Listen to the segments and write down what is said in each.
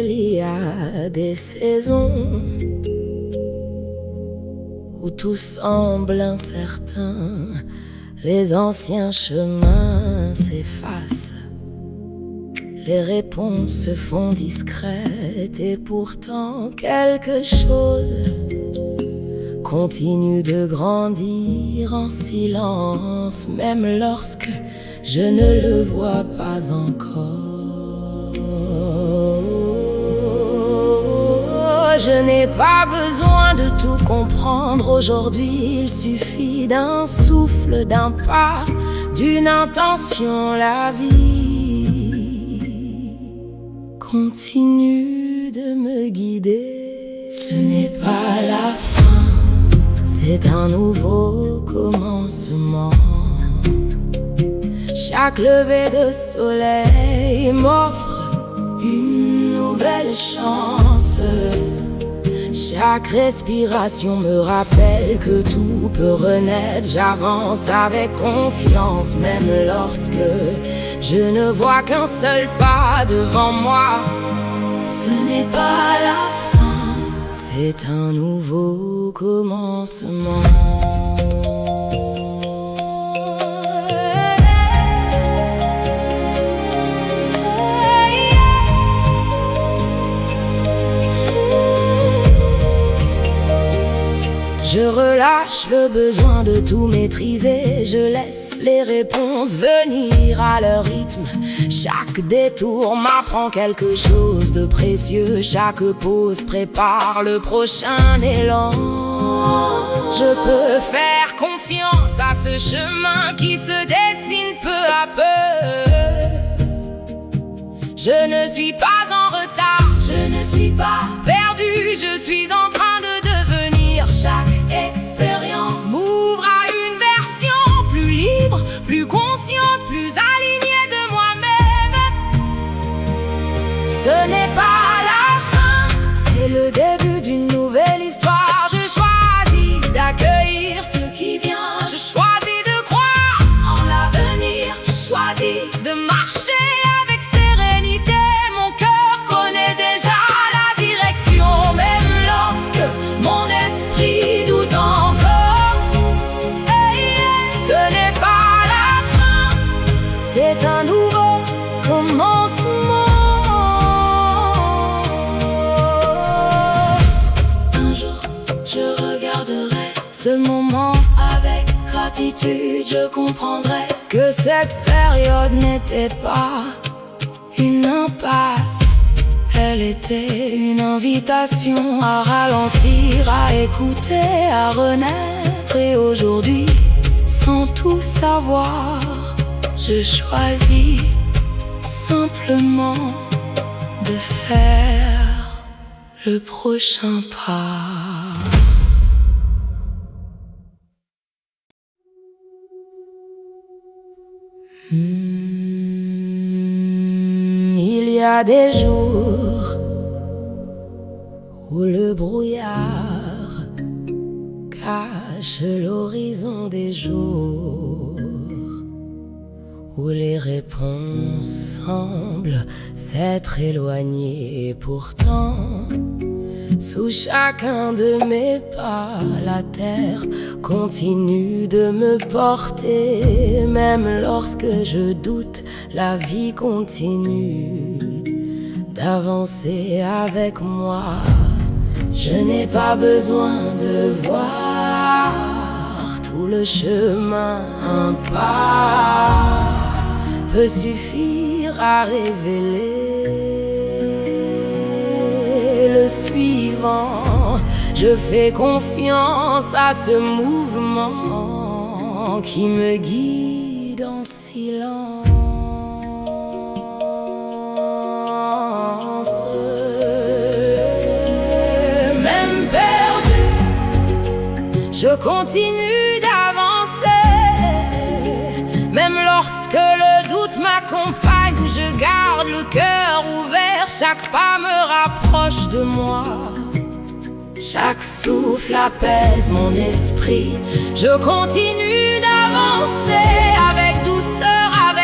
Il y a des saisons où tout semble incertain, les anciens chemins s'effacent, les réponses se font discrètes et pourtant quelque chose continue de grandir en silence, même lorsque je ne le vois pas encore. Je n'ai pas besoin de tout comprendre aujourd'hui, il suffit d'un souffle, d'un pas, d'une intention. La vie continue de me guider. Ce n'est pas la fin, c'est un nouveau commencement. Chaque lever de soleil m'offre une nouvelle chance. Chaque respiration me rappelle que tout peut renaître. J'avance avec confiance, même lorsque je ne vois qu'un seul pas devant moi. Ce n'est pas la fin, c'est un nouveau commencement. Je relâche le besoin de tout maîtriser, je laisse les réponses venir à leur rythme. Chaque détour m'apprend quelque chose de précieux, chaque pause prépare le prochain élan. Je peux faire confiance à ce chemin qui se dessine peu à peu. Je ne suis pas en retard, je ne suis pas perdu, je suis en train de devenir. Chaque expérience m'ouvre à une version plus libre, plus consciente, plus alignée de moi-même. Ce n'est pas la fin, c'est le début d'une nouvelle histoire. Je choisis d'accueillir ce qui vient, je choisis de croire en l'avenir, je choisis de marcher avec sérénité. Mon cœur connaît déjà la direction, même lorsque mon esprit doute encore. Ce n'est pas la fin, c'est un nouveau commencement. Un jour, je regarderai ce moment avec gratitude. Je comprendrai que cette période n'était pas une impasse. Elle était une invitation à ralentir, à écouter, à renaître. Et aujourd'hui, sans tout savoir, je choisis simplement de faire le prochain pas. Il y a des jours où le brouillard cache l'horizon des jours, où les réponses semblent s'être éloignées. Et pourtant, sous chacun de mes pas, la terre continue de me porter. Même lorsque je doute, la vie continue d'avancer avec moi. Je n'ai pas besoin de voir tout le chemin, un pas peut suffire à révéler le suivant. Je fais confiance à ce mouvement qui me guide en silence. Même perdu, je continue d'avancer. Même lorsque le doute m'accompagne, je garde le cœur ouvert. Chaque pas me rapproche de moi. Chaque souffle apaise mon esprit. Je continue d'avancer avec douceur, avec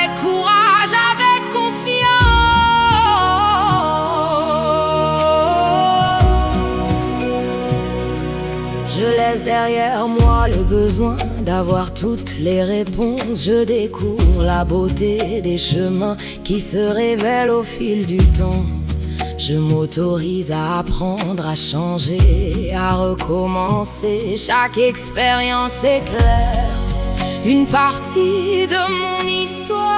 derrière moi le besoin d'avoir toutes les réponses. Je découvre la beauté des chemins qui se révèlent au fil du temps. Je m'autorise à apprendre, à changer, à recommencer. Chaque expérience éclaire une partie de mon histoire.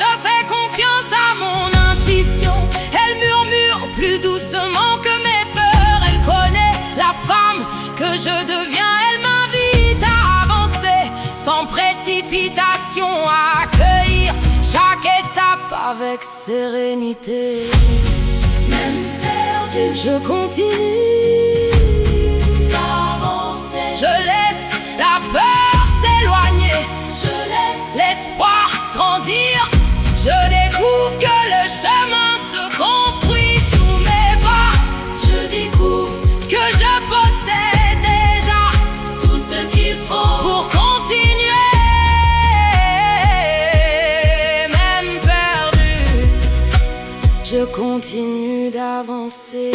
Je fais confiance à mon intuition. Elle murmure plus doucement que mes peurs. Elle connaît la femme que je deviens. Elle m'invite à avancer sans précipitation, à accueillir chaque étape avec sérénité. Même perdu, je continue d'avancer. Je laisse la peur s'éloigner. Je laisse l'espoir grandir. Je découvre que le chemin se construit sous mes pas. Je découvre que je possède déjà tout ce qu'il faut pour continuer. Même perdu, je continue d'avancer.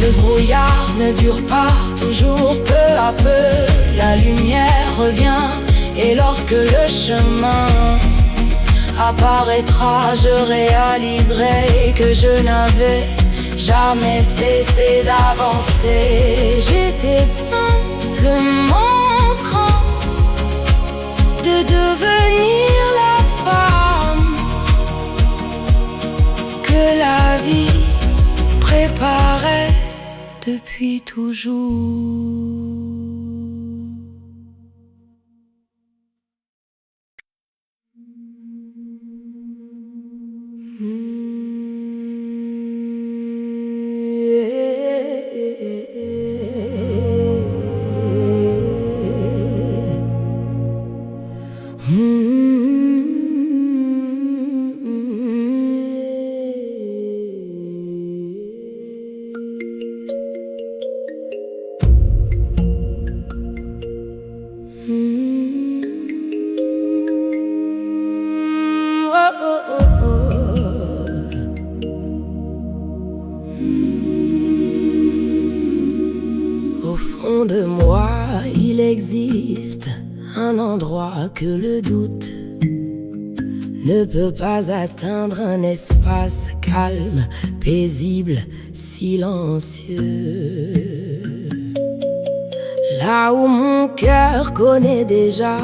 Le brouillard ne dure pas toujours, peu à peu la lumière revient. Et lorsque le chemin apparaîtra, je réaliserai que je n'avais jamais cessé d'avancer. J'étais simplement en train de devenir la femme que la vie préparait depuis toujours. Au fond de moi, il existe un endroit que le doute ne peut pas atteindre, un espace calme, paisible, silencieux. Là où mon cœur connaît déjà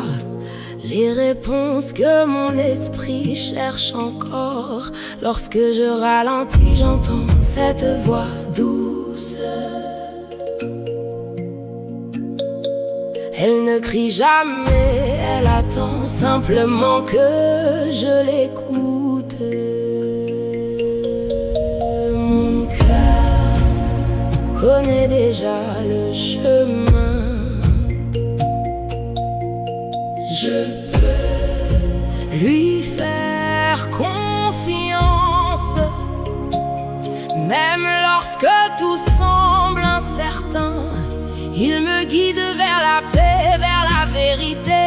les réponses que mon esprit cherche encore. Lorsque je ralentis, j'entends cette voix douce. Elle ne crie jamais, elle attend simplement que je l'écoute. Mon cœur connaît déjà le chemin. Je peux lui faire confiance, même lorsque tout semble incertain. Il me guide vers la paix, vers la vérité,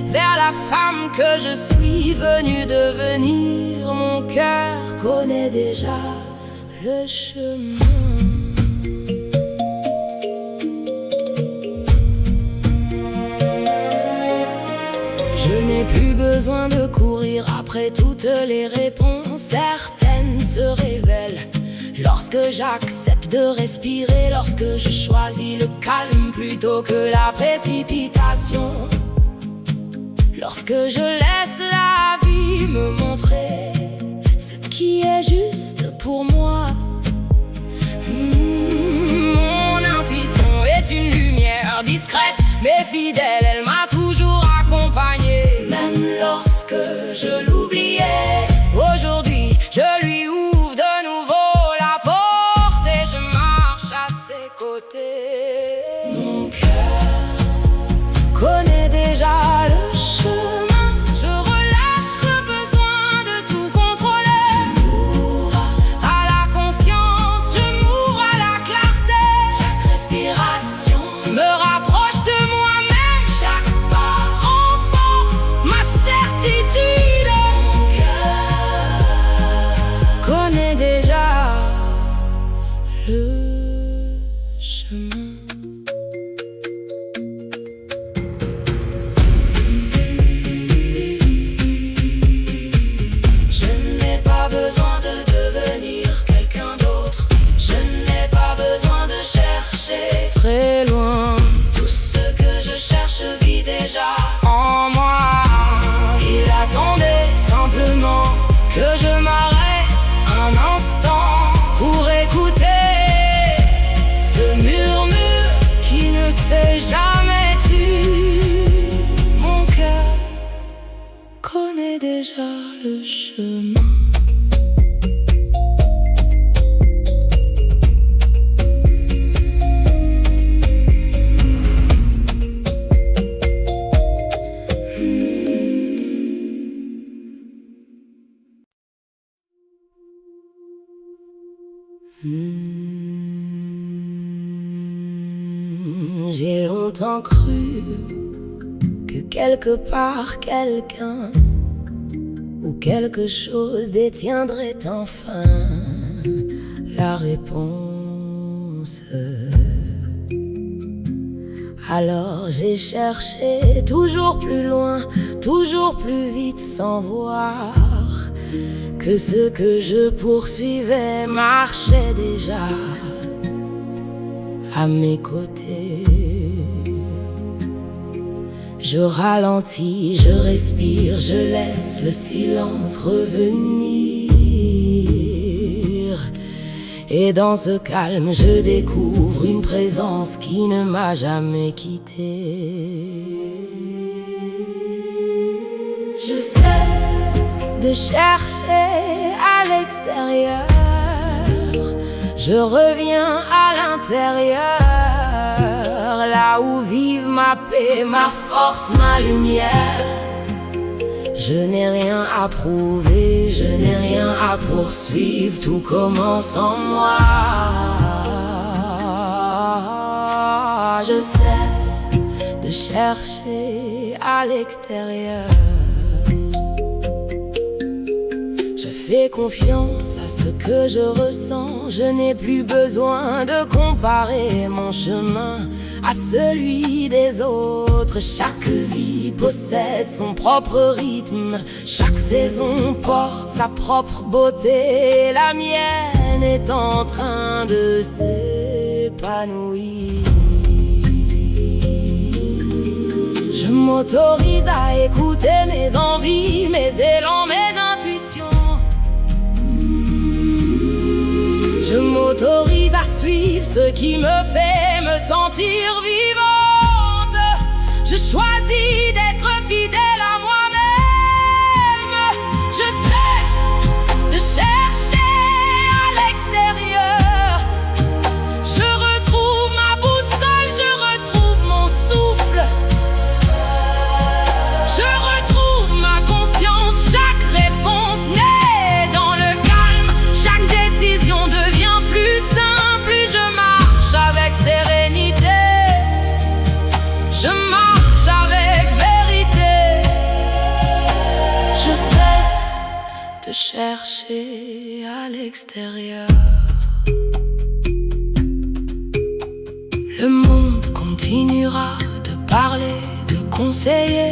vers la femme que je suis venue devenir. Mon cœur connaît déjà le chemin. Je n'ai plus besoin de courir après toutes les réponses. Certaines se révèlent lorsque j'accepte de respirer, lorsque je choisis le calme plutôt que la précipitation, lorsque je laisse la vie me montrer ce qui est juste pour moi. Mon intuition est une lumière discrète mais fidèle, elle m'a toujours accompagné. Même lorsque je l'oubliais, aujourd'hui je lui ouvre de nouveau la porte et je marche à ses côtés. Mon cœur connaît déjà le chemin. Je relâche le besoin de tout contrôler. Je m'ouvre à la confiance, je m'ouvre à la clarté. Chaque déjà le chemin. J'ai longtemps cru que quelque part quelqu'un ou quelque chose détiendrait enfin la réponse. Alors j'ai cherché toujours plus loin, toujours plus vite, sans voir que ce que je poursuivais marchait déjà à mes côtés. Je ralentis, je respire, je laisse le silence revenir. Et dans ce calme, je découvre une présence qui ne m'a jamais quitté. Je cesse de chercher à l'extérieur, je reviens à l'intérieur, là où vivent ma paix, ma force, ma lumière. Je n'ai rien à prouver, je n'ai rien à poursuivre, tout commence en moi. Je cesse de chercher à l'extérieur. Je fais confiance à ce que je ressens, je n'ai plus besoin de comparer mon chemin à celui des autres. Chaque vie possède son propre rythme, chaque saison porte sa propre beauté. La mienne est en train de s'épanouir. Je m'autorise à écouter mes envies, mes élans, mes intuitions. Je m'autorise à suivre ce qui me fait me sentir vivante. Je choisis d'être fidèle à moi-même. Je cesse de chercher à l'extérieur. Je retrouve ma boussole, je retrouve mon souffle. Je retrouve ma confiance, chaque réponse naît dans le calme. Chaque décision devient plus simple, plus je marche avec sérénité. Je marche avec vérité. Je cesse de chercher à l'extérieur. Le monde continuera de parler, de conseiller,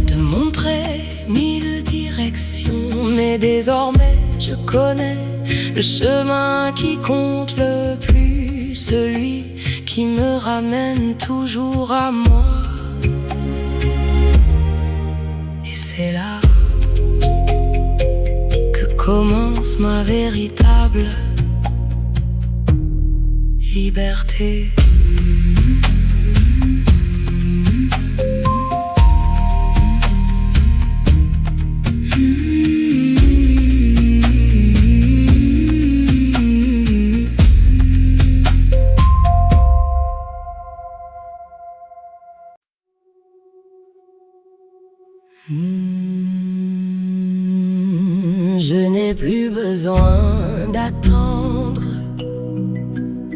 de montrer mille directions. Mais désormais je connais le chemin qui compte le plus, celui qui me ramène toujours à moi. Et c'est là que commence ma véritable liberté. Je n'ai plus besoin d'attendre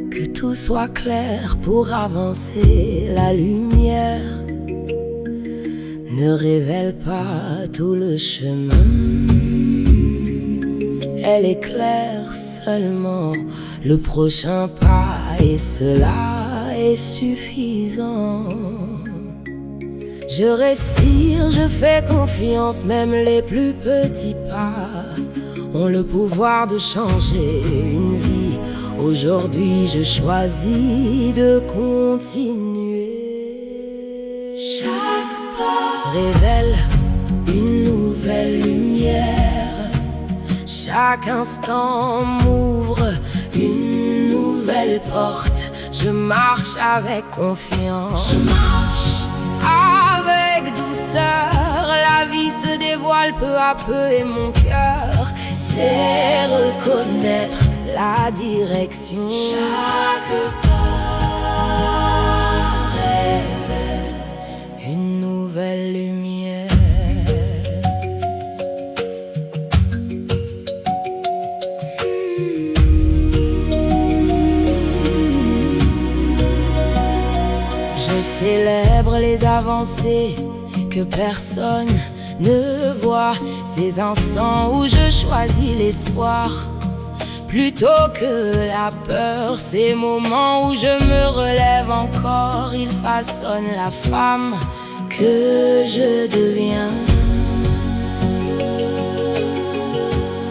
que tout soit clair pour avancer. La lumière ne révèle pas tout le chemin, elle éclaire seulement le prochain pas, et cela est suffisant. Je respire, je fais confiance, même les plus petits pas ont le pouvoir de changer une vie. Aujourd'hui, je choisis de continuer. Chaque pas révèle une nouvelle lumière. Chaque instant m'ouvre une nouvelle porte. Je marche avec confiance. Je marche avec douceur, la vie se dévoile peu à peu et mon cœur sait reconnaître la direction. Chaque pas révèle une nouvelle lumière. Je célèbre les avancées que personne ne voit, ces instants où je choisis l'espoir plutôt que la peur, ces moments où je me relève encore. Ils façonnent la femme que je deviens.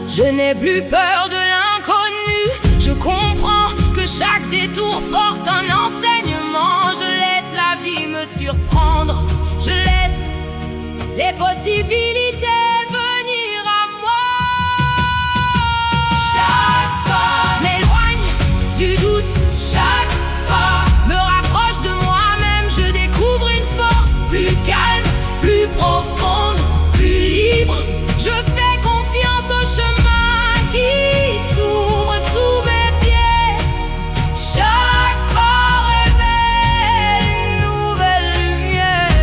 Je n'ai plus peur de l'inconnu, je comprends que chaque détour porte un enseignement. Je laisse la vie me surprendre, je laisse les possibilités venir à moi. Chaque pas m'éloigne du doute, chaque pas me rapproche de moi-même. Je découvre une force plus calme, plus profonde, plus libre. Je fais confiance au chemin qui s'ouvre sous mes pieds. Chaque pas révèle une nouvelle lumière.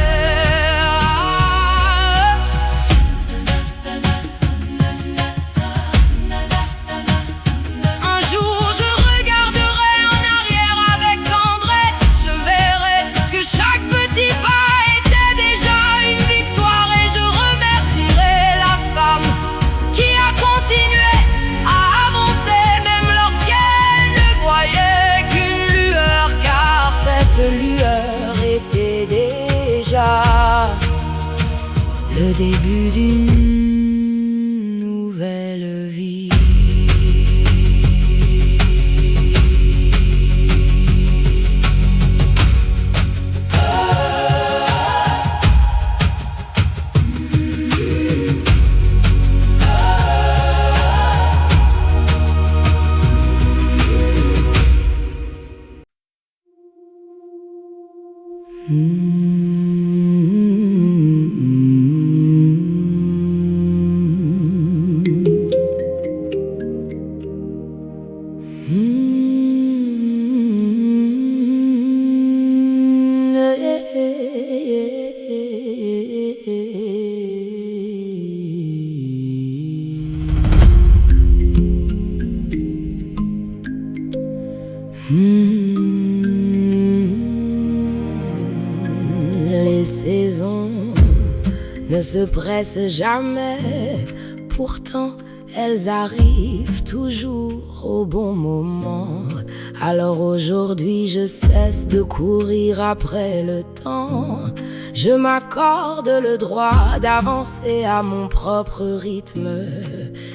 Un jour je regarderai en arrière avec tendresse. Je verrai que chaque petit pas était déjà une victoire. Et je remercierai la femme qui a continué à avancer, même lorsqu'elle ne voyait qu'une lueur. Car cette lueur était déjà le début d'une nouvelle vie. Les saisons ne se pressent jamais, pourtant elles arrivent toujours au bon moment. Alors aujourd'hui je cesse de courir après le temps. Je m'accorde le droit d'avancer à mon propre rythme.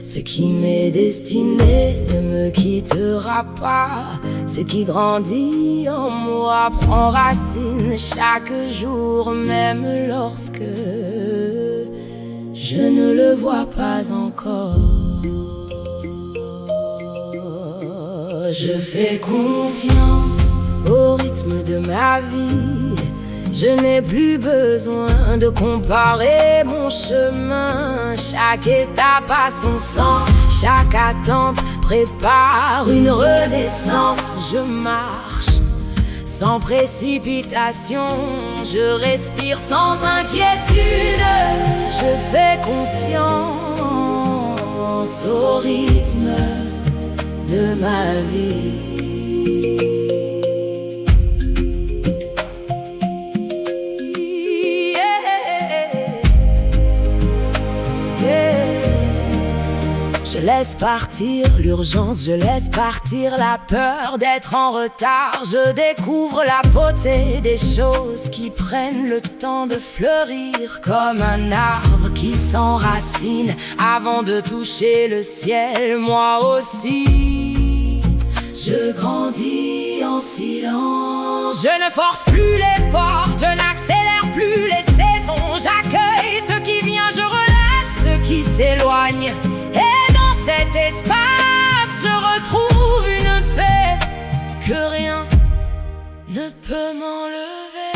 Ce qui m'est destiné ne me quittera pas. Ce qui grandit en moi prend racine chaque jour, même lorsque je ne le vois pas encore. Je fais confiance au rythme de ma vie. Je n'ai plus besoin de comparer mon chemin. Chaque étape a son sens, chaque attente prépare une renaissance. Je marche sans précipitation, je respire sans inquiétude. Je fais confiance au rythme de ma vie. Je laisse partir l'urgence, je laisse partir la peur d'être en retard. Je découvre la beauté des choses qui prennent le temps de fleurir, comme un arbre qui s'enracine avant de toucher le ciel. Moi aussi, je grandis en silence. Je ne force plus les portes, je n'accélère plus les saisons. J'accueille ce qui vient, je relâche ce qui s'éloigne. Cet espace, je retrouve une paix que rien ne peut m'enlever.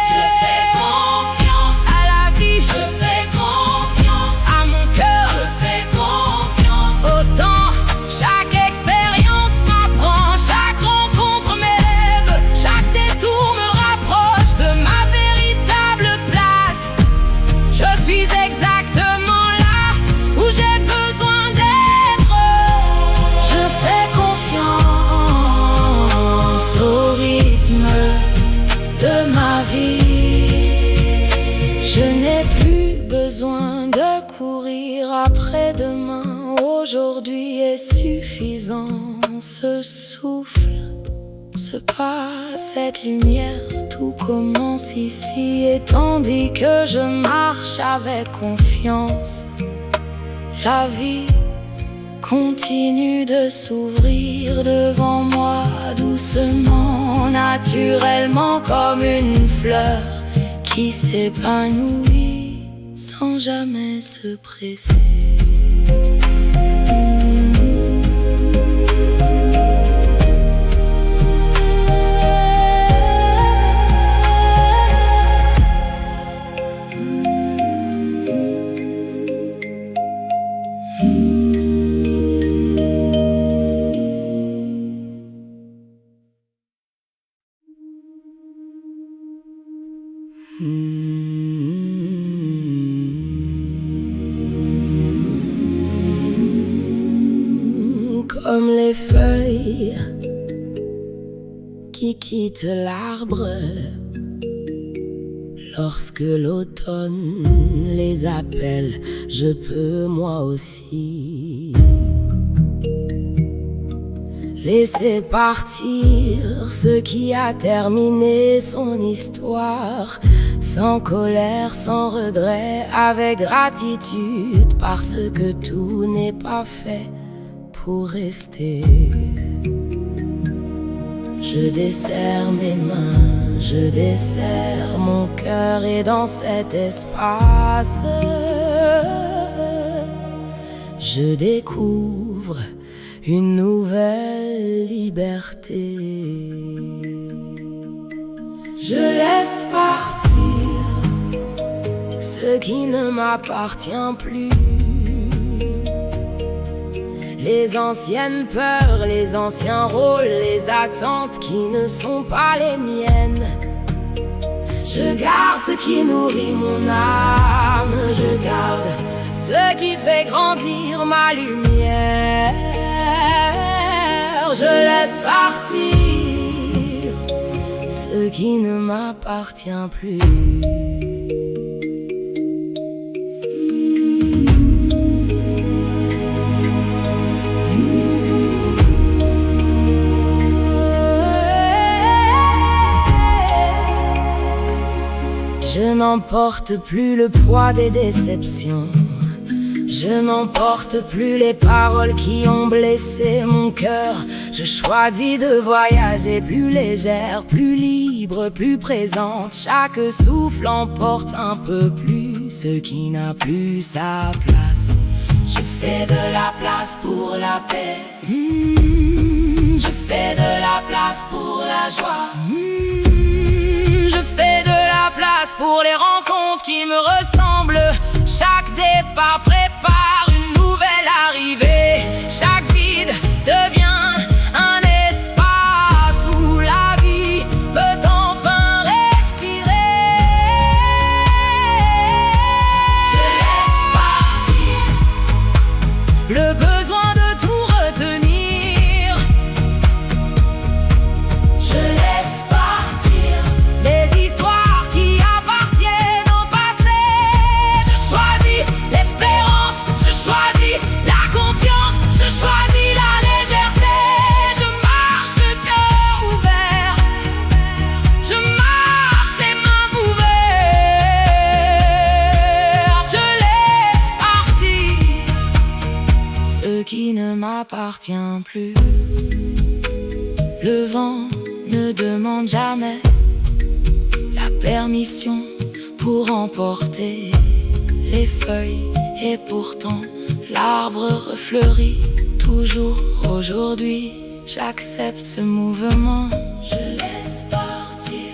Je fais confiance ce souffle se passe cette lumière, tout commence ici. Et tandis que je marche avec confiance, la vie continue de s'ouvrir devant moi, doucement, naturellement, comme une fleur qui s'épanouit sans jamais se presser. Comme les feuilles qui quittent l'arbre lorsque l'automne les appelle, je peux moi aussi laisser partir ce qui a terminé son histoire, sans colère, sans regret, avec gratitude, parce que tout n'est pas fait pour rester. Je desserre mes mains, je desserre mon cœur, et dans cet espace, je découvre une nouvelle liberté. Je laisse partir ce qui ne m'appartient plus, les anciennes peurs, les anciens rôles, les attentes qui ne sont pas les miennes. Je garde ce qui nourrit mon âme, je garde ce qui fait grandir ma lumière. Je laisse partir ce qui ne m'appartient plus. Je n'emporte plus le poids des déceptions, je n'emporte plus les paroles qui ont blessé mon cœur. Je choisis de voyager plus légère, plus libre, plus présente. Chaque souffle emporte un peu plus ce qui n'a plus sa place. Je fais de la place pour la paix, je fais de la place pour la joie, je fais de la place pour les rencontres qui me ressemblent. Chaque départ prépare une nouvelle arrivée. Chaque vide devient un espace où la vie peut enfin respirer. Je laisse partir le besoin de tout retenir. Je laisse partir les histoires qui appartiennent au passé. Je choisis l'espérance, je choisis la confiance, je choisis la légèreté. Je marche le cœur ouvert, je marche les mains ouvertes. Je laisse partir ce qui ne m'appartient plus. Le vent ne demande jamais la permission pour emporter les feuilles, et pourtant l'arbre refleurit toujours. Aujourd'hui, j'accepte ce mouvement, je laisse partir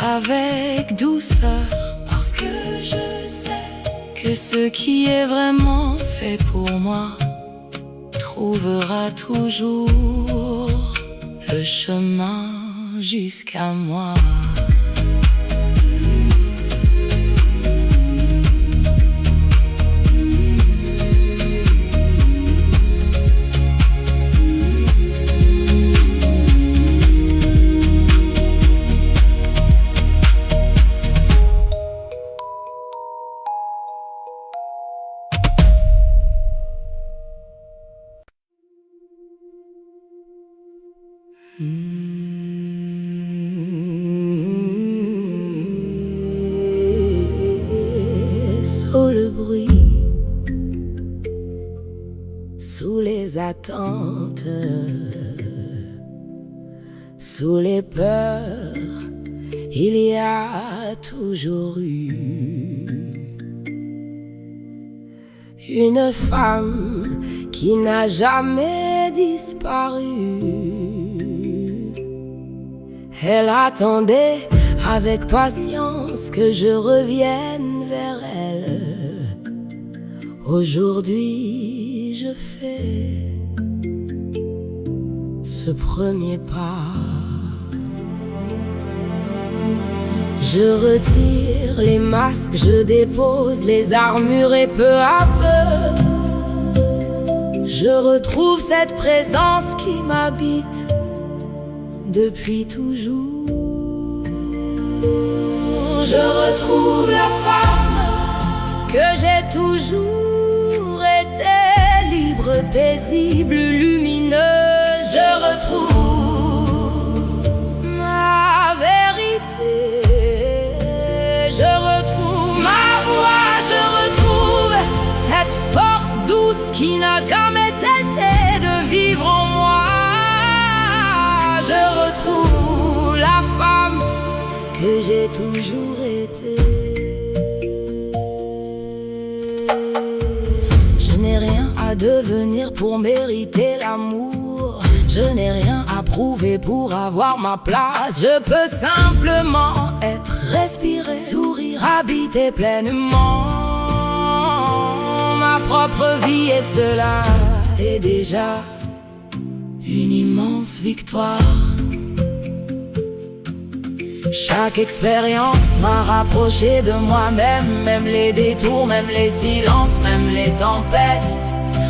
avec douceur, parce que je sais que ce qui est vraiment fait pour moi trouvera toujours le chemin jusqu'à moi. les attentes, sous les peurs, il y a toujours eu une femme qui n'a jamais disparu. Elle attendait avec patience que je revienne vers elle. Aujourd'hui, je fais ce premier pas. Je retire les masques, je dépose les armures et peu à peu, je retrouve cette présence qui m'habite depuis toujours. Je retrouve la femme que j'ai toujours été, libre, paisible, lumineuse. Je retrouve ma vérité. Je retrouve ma voix, je retrouve cette force douce qui n'a jamais cessé de vivre en moi. Je retrouve la femme que j'ai toujours été. Je n'ai rien à devenir pour mériter l'amour. Je n'ai rien à prouver pour avoir ma place. Je peux simplement être, respirer, sourire, habiter pleinement ma propre vie, et cela est déjà une immense victoire. Chaque expérience m'a rapproché de moi-même, même les détours, même les silences, même les tempêtes.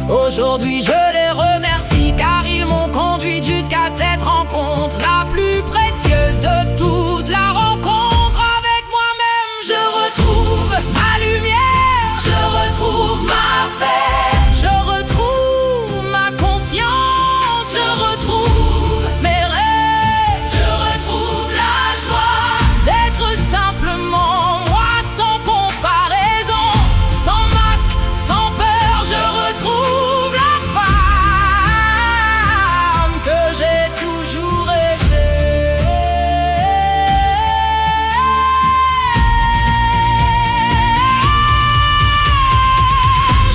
Aujourd'hui je les remercie car ils m'ont conduit jusqu'à cette rencontre, la plus précieuse de toutes, la rencontre avec moi-même. Je retrouve ma lumière, je retrouve ma paix, je retrouve ma confiance, je retrouve mes rêves, je retrouve la joie d'être simplement moi, sans comparaison, sans masque, sans peur. Je retrouve la femme que j'ai toujours été.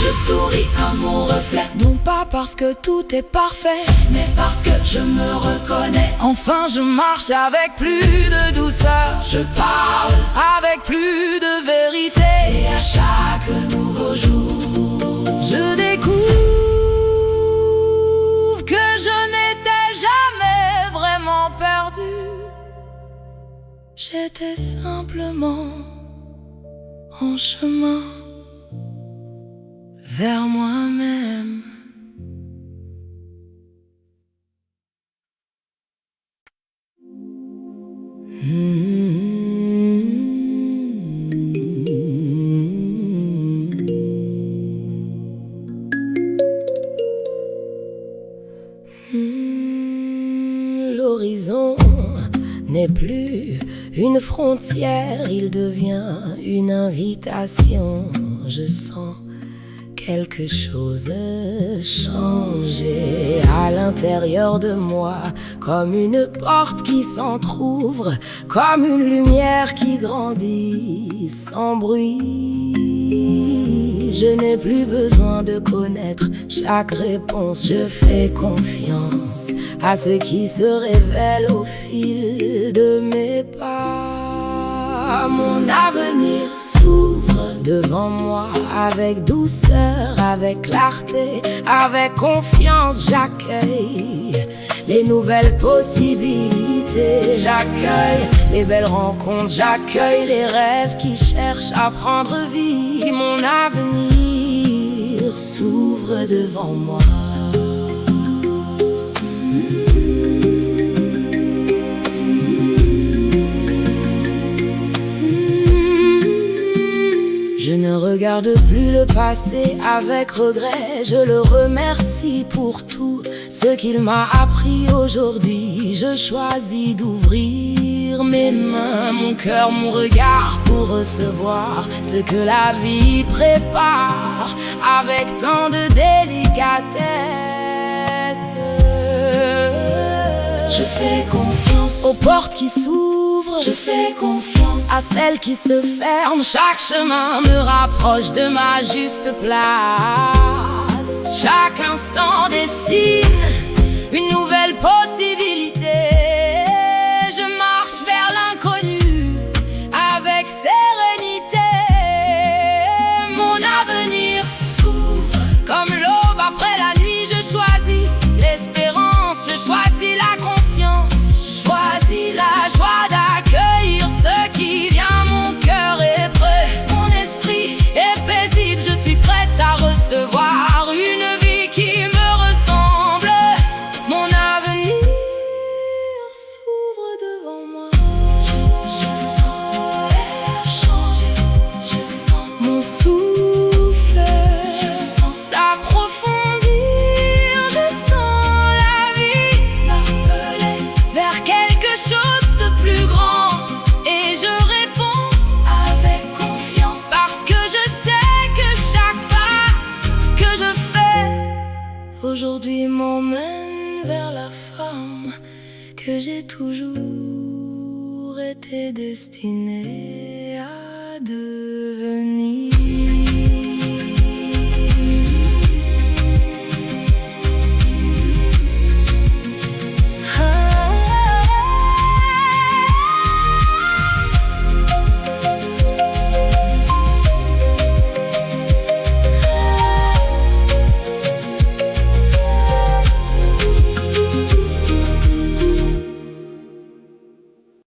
Je souris à mon reflet, non pas parce que tout est parfait, mais parce que je me reconnais. Enfin je marche avec plus de douceur, je parle avec plus de vérité. Et à chaque nouveau jour, je découvre que je n'étais jamais vraiment perdu. J'étais simplement en chemin vers moi-même. L'horizon n'est plus une frontière, il devient une invitation. Je sens quelque chose changer à l'intérieur de moi, comme une porte qui s'entr'ouvre, comme une lumière qui grandit sans bruit. Je n'ai plus besoin de connaître chaque réponse, je fais confiance à ce qui se révèle au fil de mes pas. Mon avenir s'ouvre devant moi avec douceur, avec clarté, avec confiance. J'accueille les nouvelles possibilités, j'accueille les belles rencontres, j'accueille les rêves qui cherchent à prendre vie. Mon avenir s'ouvre devant moi. Je ne regarde plus le passé avec regret, je le remercie pour tout ce qu'il m'a appris aujourd'hui. Je choisis d'ouvrir mes mains, mon cœur, mon regard pour recevoir ce que la vie prépare avec tant de délicatesse. Je fais confiance aux portes qui s'ouvrent. Je fais confiance à celles qui se ferment. Chaque chemin me rapproche de ma juste place. Chaque instant dessine une nouvelle possibilité. Je marche vers l'inconnu avec sérénité. Mon avenir s'ouvre comme l'aube après la nuit. Je choisis l'espérance, je choisis la confiance, je choisis la joie d'accueillir ce qui vient. Mon cœur est prêt, mon esprit est paisible. Je suis prête à recevoir une vie qui me ressemble. Mon avenir s'ouvre devant moi. Je sens l'air changer, je sens mon souffle, je sens s'approfondir. Je sens la vie m'appeler vers quelque chose de plus grand. Et je réponds avec confiance, parce que je sais que chaque pas que je fais aujourd'hui m'emmène vers la femme que j'ai toujours été destinée à devenir.